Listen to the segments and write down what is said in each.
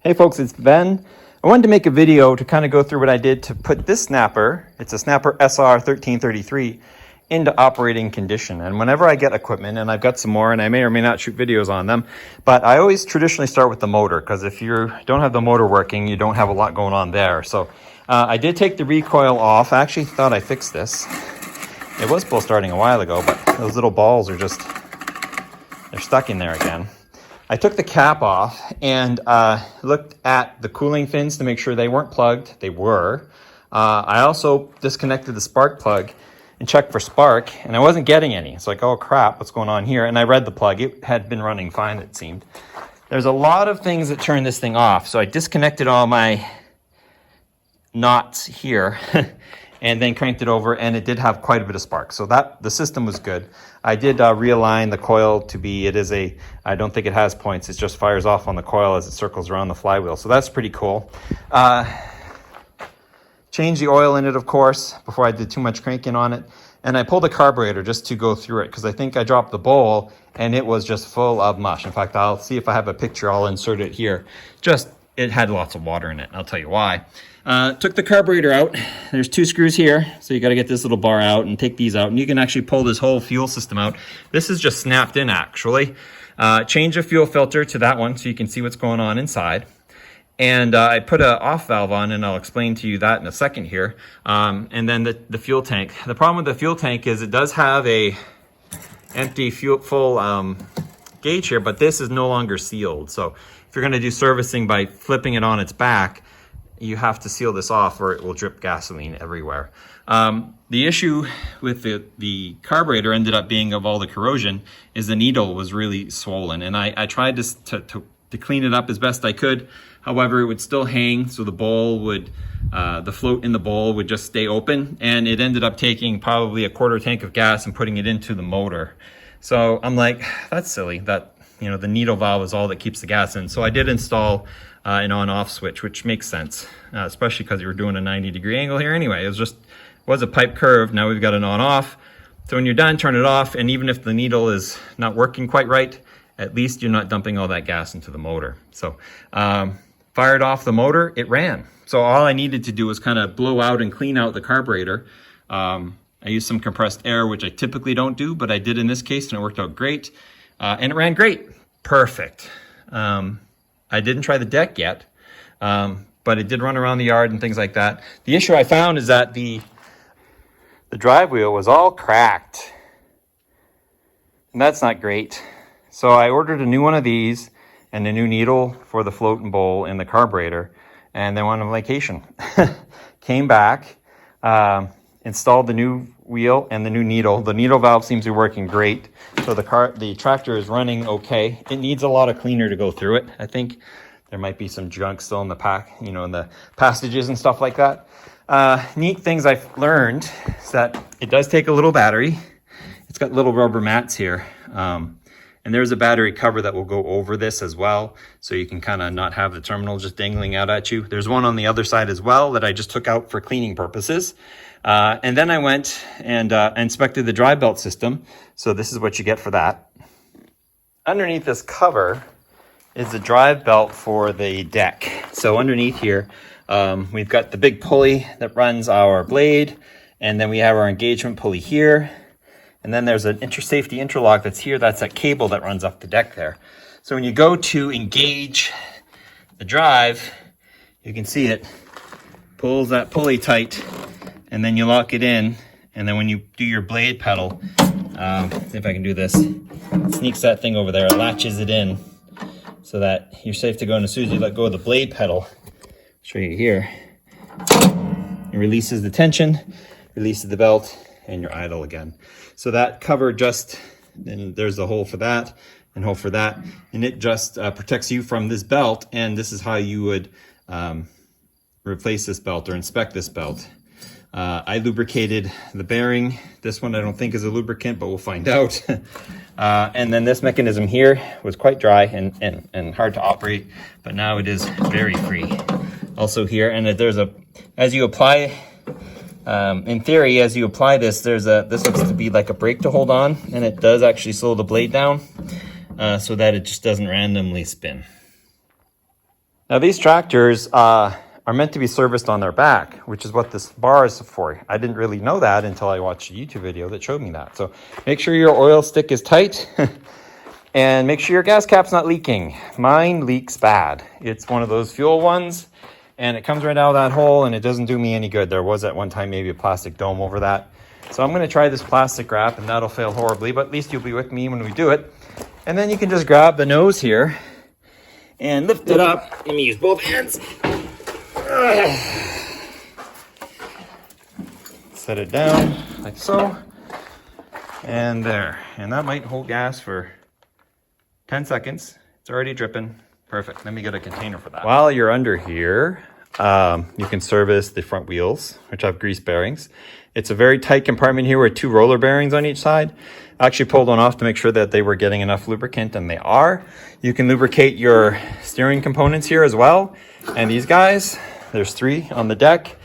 Hey folks, it's Ben. I wanted to make a video to kind of go through what I did to put this snapper, it's a Snapper SR1333, into operating condition. And whenever I get equipment, and I've got some more, and I may or may not shoot videos on them, but I always traditionally start with the motor, because if you don't have the motor working, you don't have a lot going on there. So I did take the recoil off. I actually thought I fixed this. It was pull starting a while ago, but those little balls are just, they're stuck in there again. I took the cap off and looked at the cooling fins to make sure they weren't plugged. They were. I also disconnected the spark plug and checked for spark, and I wasn't getting any. It's like, oh crap, what's going on here? And I read the plug. It had been running fine, it seemed. There's a lot of things that turn this thing off. So I disconnected all my knots here and then cranked it over, and it did have quite a bit of spark. So that the system was good. I did realign the coil to be, I don't think it has points. It just fires off on the coil as it circles around the flywheel. So that's pretty cool. Changed the oil in it, of course, before I did too much cranking on it. And I pulled the carburetor just to go through it, because I think I dropped the bowl and it was just full of mush. In fact, I'll see if I have a picture. I'll insert it here. It had lots of water in it. I'll tell you why. Took the carburetor out. There's two screws here, so you got to get this little bar out and take these out, and you can actually pull this whole fuel system out. This is just snapped in, actually. Change the fuel filter to that one so you can see what's going on inside. And I put an off valve on, and I'll explain to you that in a second here. And then the fuel tank. The problem with the fuel tank is it does have a empty full gauge here, but this is no longer sealed. So if you're going to do servicing by flipping it on its back, you have to seal this off or it will drip gasoline everywhere. The issue with the carburetor ended up being, of all the corrosion, is the needle was really swollen. And I tried to clean it up as best I could. However, it would still hang, so the bowl would, the float in the bowl would just stay open. And it ended up taking probably a quarter tank of gas and putting it into the motor. So I'm like, that's silly. That, you know, the needle valve is all that keeps the gas in. So I did install an on-off switch, which makes sense, especially because you were doing a 90-degree angle here anyway. It was a pipe curve. Now we've got an on-off. So when you're done, turn it off. And even if the needle is not working quite right, at least you're not dumping all that gas into the motor. So fired off the motor, it ran. So all I needed to do was kind of blow out and clean out the carburetor. I used some compressed air, which I typically don't do, but I did in this case, and it worked out great. And it ran great. Perfect. I didn't try the deck yet, but it did run around the yard and things like that. The issue I found is that the drive wheel was all cracked, and that's not great. So I ordered a new one of these and a new needle for the float and bowl in the carburetor, and then went on vacation. Came back, installed the new wheel and the new needle. The needle valve seems to be working great. So the tractor is running okay. It needs a lot of cleaner to go through it. I think there might be some junk still in the pack, you know, in the passages and stuff like that. Neat things I've learned is that it does take a little battery. It's got little rubber mats here. And there's a battery cover that will go over this as well, so you can kind of not have the terminal just dangling out at you. There's one on the other side as well that I just took out for cleaning purposes. And then I went and inspected the drive belt system. So this is what you get for that. Underneath this cover is the drive belt for the deck. So underneath here, we've got the big pulley that runs our blade, and then we have our engagement pulley here. And then there's an safety interlock that's here. That's that cable that runs up the deck there. So when you go to engage the drive, you can see it pulls that pulley tight, and then you lock it in. And then when you do your blade pedal, see if I can do this, it sneaks that thing over there, it latches it in so that you're safe to go. And as soon as you let go of the blade pedal, I'll show you here, it releases the tension, releases the belt, and you're idle again. So that cover then there's a hole for that and hole for that, and it just protects you from this belt. And this is how you would replace this belt or inspect this belt. I lubricated the bearing. This one I don't think is a lubricant, but we'll find out. And then this mechanism here was quite dry and hard to operate, but now it is very free. Also here, and as you apply, in theory, as you apply this, this looks to be like a brake to hold on, and it does actually slow the blade down so that it just doesn't randomly spin. Now these tractors are meant to be serviced on their back, which is what this bar is for. I didn't really know that until I watched a YouTube video that showed me that. So make sure your oil stick is tight and make sure your gas cap's not leaking. Mine leaks bad. It's one of those fuel ones and it comes right out of that hole and it doesn't do me any good. There was at one time maybe a plastic dome over that. So I'm gonna try this plastic wrap and that'll fail horribly, but at least you'll be with me when we do it. And then you can just grab the nose here and lift it up. Let me use both hands. Set it down like so. And there. And that might hold gas for 10 seconds. It's already dripping. Perfect. Let me get a container for that. While you're under here, you can service the front wheels, which have grease bearings. It's a very tight compartment here with 2 roller bearings on each side. I actually pulled one off to make sure that they were getting enough lubricant, and they are. You can lubricate your steering components here as well. And these guys, there's 3 on the deck.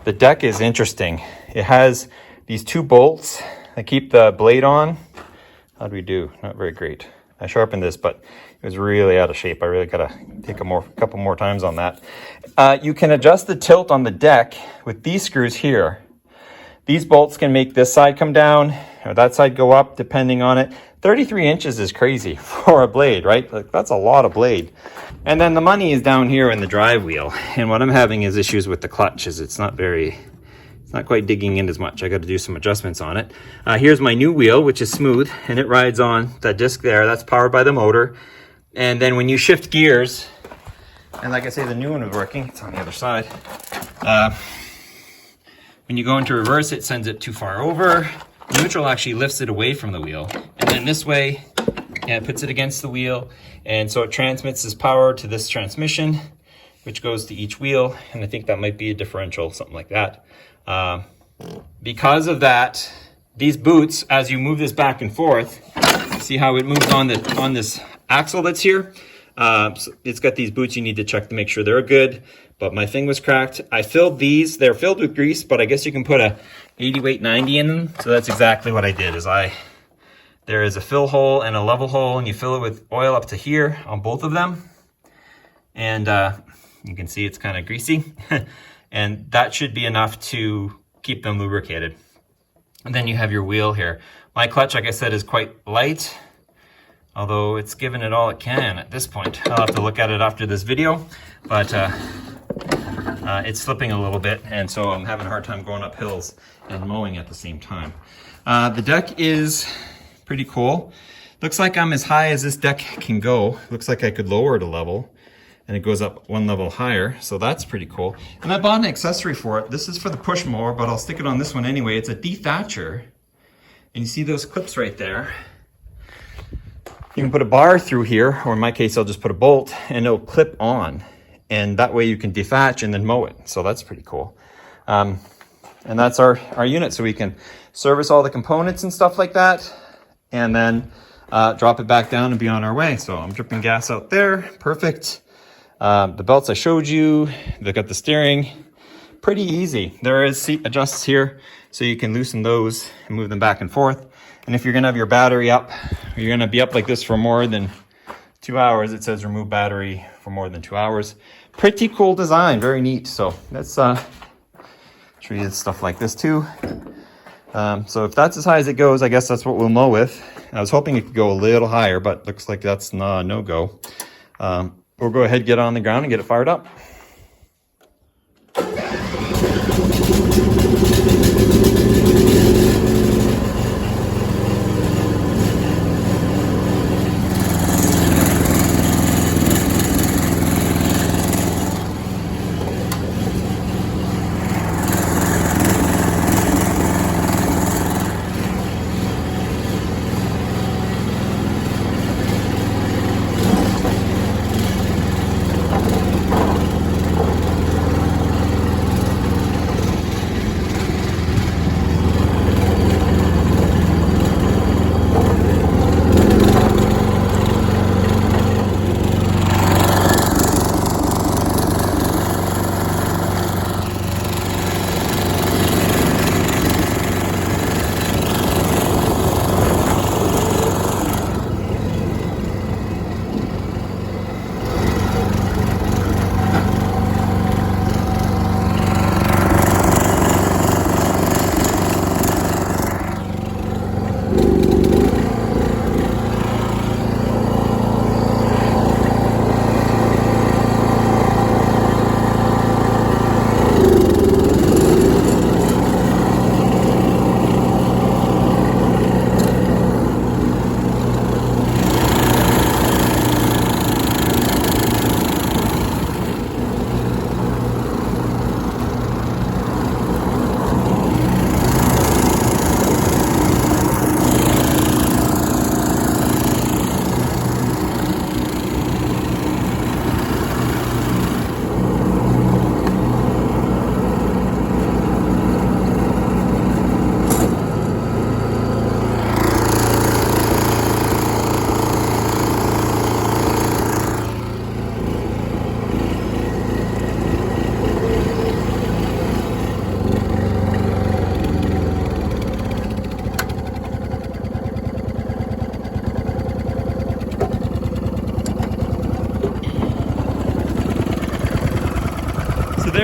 The deck is interesting. It has these 2 bolts that keep the blade on. How do we do? Not very great. I sharpened this, but it was really out of shape. I really gotta take a couple more times on that. You can adjust the tilt on the deck with these screws here. These bolts can make this side come down or that side go up depending on it. 33 inches is crazy for a blade, right? Like, that's a lot of blade. And then the money is down here in the drive wheel. And what I'm having is issues with the clutch, is it's not quite digging in as much. I got to do some adjustments on it. Here's my new wheel, which is smooth, and it rides on that disc there. That's powered by the motor. And then when you shift gears, and like I say, the new one is working. It's on the other side. When you go into reverse, it sends it too far over. Neutral actually lifts it away from the wheel. And then this way, yeah, it puts it against the wheel. And so it transmits this power to this transmission, which goes to each wheel. And I think that might be a differential, something like that. Because of that, these boots, as you move this back and forth, see how it moves on this axle that's here? So it's got these boots you need to check to make sure they're good. But my thing was cracked. I filled these. They're filled with grease, but I guess you can put a 80 weight 90 in them. So that's exactly what I did. There is a fill hole and a level hole, and you fill it with oil up to here on both of them. And you can see it's kind of greasy. And that should be enough to keep them lubricated. And then you have your wheel here. My clutch, like I said, is quite light, although it's given it all it can at this point. I'll have to look at it after this video, but it's slipping a little bit, and so I'm having a hard time going up hills and mowing at the same time. The deck is pretty cool. Looks like I'm as high as this deck can go. Looks like I could lower it a level, and it goes up 1 level higher, so that's pretty cool. And I bought an accessory for it. This is for the push mower, but I'll stick it on this one anyway. It's a dethatcher, and you see those clips right there. You can put a bar through here, or in my case, I'll just put a bolt, and it'll clip on. And that way you can dethatch and then mow it. So that's pretty cool. And that's our unit. So we can service all the components and stuff like that, and then drop it back down and be on our way. So I'm dripping gas out there. Perfect. The belts I showed you, they've got the steering. Pretty easy. There is seat adjusts here, so you can loosen those and move them back and forth. And if you're gonna have your battery up, you're gonna be up like this for more than 2 hours. It says remove battery for more than 2 hours. Pretty cool design, very neat. So let's show you stuff like this too. So if that's as high as it goes, I guess that's what we'll mow with. I was hoping it could go a little higher, but looks like that's no go. We'll go ahead, get it on the ground and get it fired up.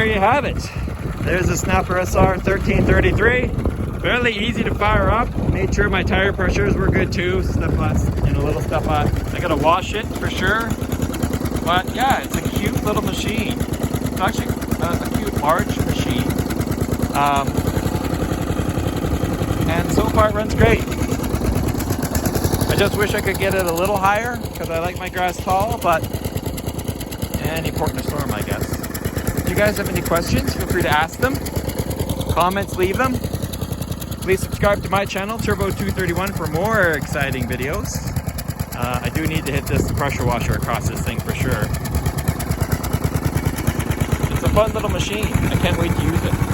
there you have it. There's a Snapper SR1333. Fairly easy to fire up. Made sure my tire pressures were good too. Stuff less, little stuff. I gotta wash it for sure. But yeah, it's a cute little machine. It's actually a cute large machine. And so far it runs great. I just wish I could get it a little higher because I like my grass tall, but any port in a storm, I guess. If you guys have any questions, feel free to ask them. Comments, leave them. Please subscribe to my channel, Turbo231, for more exciting videos. I do need to hit this pressure washer across this thing for sure. It's a fun little machine. I can't wait to use it.